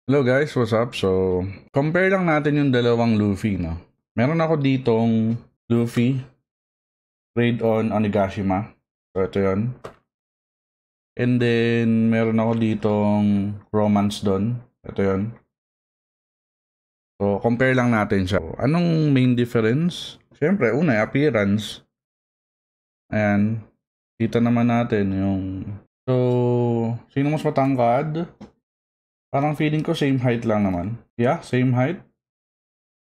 Hello guys, what's up? So, compare lang natin yung dalawang Luffy, no? Meron ako ditong Luffy, Raid on Onigashima. So, ito yun. And then, meron ako ditong Romance Dawn. Ito yun. So, compare lang natin siya. Anong main difference? Siyempre, una, appearance. Ayan. Kita naman natin yung... So, sino mas matangkad? Parang feeling ko same height lang naman. Yeah, same height.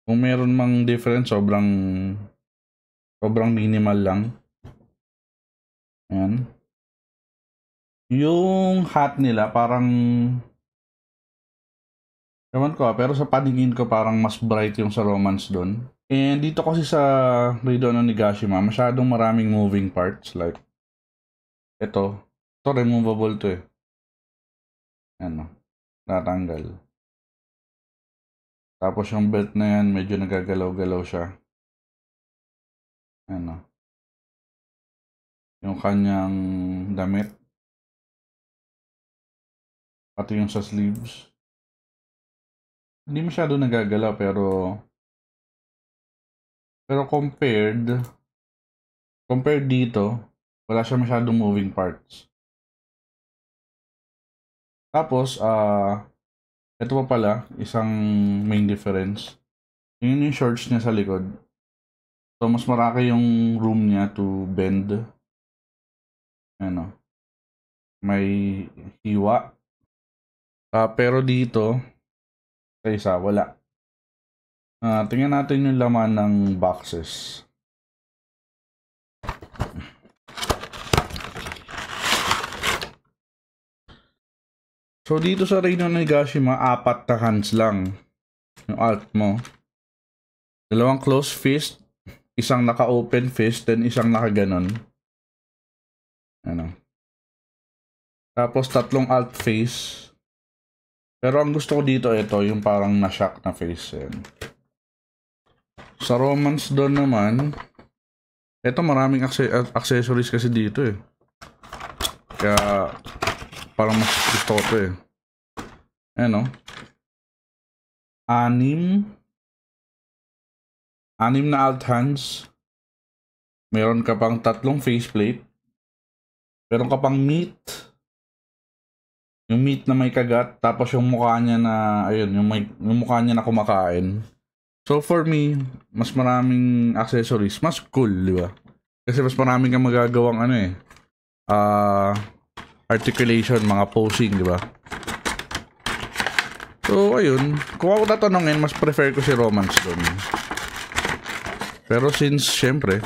Kung meron mang difference, sobrang minimal lang. Ayan. Yung hat nila parang ewan ko pero sa paningin ko parang mas bright yung sa Romance doon. And dito kasi sa Raid on Onigashima, masyadong maraming moving parts like ito. Ito removable to eh. Ano, tatanggal. Tapos yung belt na yan, medyo nagagalaw-galaw siya. Ano. Yung kanyang damit. Pati yung sa sleeves. Hindi masyado nagagalaw pero compared dito, wala siya masyadong moving parts. Tapos, ito pa pala, isang main difference. Yun yung shorts niya sa likod. So, mas maraki yung room niya to bend. Ano, may hiwa. Pero dito, sa isa, wala. Tingnan natin yung laman ng boxes. So, dito sa Raid on Onigashima, 4 na hands lang yung alt mo. 2 close fist, isang naka-open fist, then isang naka-ganon. Ano. Tapos 3 alt face. Pero ang gusto ko dito, ito, yung parang na-shock na face. Yan. Sa Romance doon naman, ito maraming accessories kasi dito eh. Kaya, parang mas gusto ko ito eh. Ano? 6 na alt hands. Meron ka pang 3 faceplate. Meron ka pang meat. Yung meat na may kagat. Tapos yung mukha niya na, ayun, yung mukha niya na kumakain. So for me, mas maraming accessories. Mas cool, di ba? Kasi mas maraming kang magagawang ano eh. Articulation, mga posing, di ba? So, ayun. Kung ako tatanungin, mas prefer ko si Romance doon. Pero since, syempre,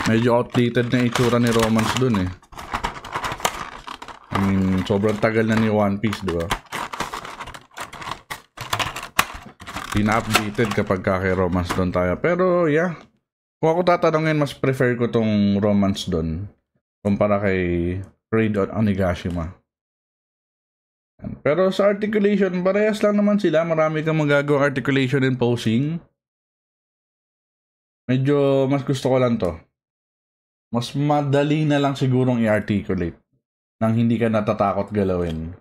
medyo outdated na itsura ni Romance doon eh. I mean, sobrang tagal na ni One Piece, di ba? Di na-updated kapag kay Romance doon tayo. Pero, yeah. Kung ako tatanungin, mas prefer ko tong Romance doon. Kumpara kay Raid on Onigashima. Pero sa articulation, parehas lang naman sila. Marami kang magagawa articulation and posing. Medyo mas gusto ko lang to. Mas madali na lang sigurong i-articulate nang hindi ka natatakot galawin.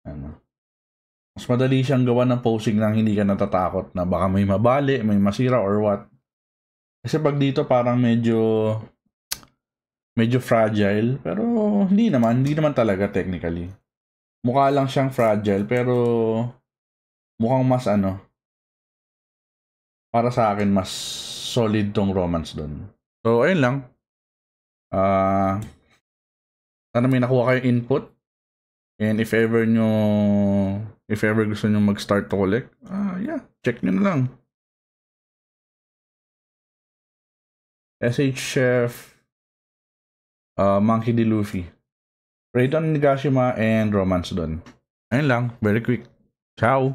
Ano. Mas madali siyang gawa ng posing nang hindi ka natatakot na baka may mabali, may masira or what. Kasi pag dito parang medyo fragile, pero hindi naman talaga technically. Mukha lang siyang fragile pero mukhang mas ano, para sa akin mas solid tong Romance doon. So ayun lang. Sana may nakuha kayong input. And if ever gusto nyo mag-start to collect, yeah, check nyo na lang. SH Chef, Monkey D. Luffy, Raid on Onigashima, and Romance doon. Ayun lang, very quick. Ciao!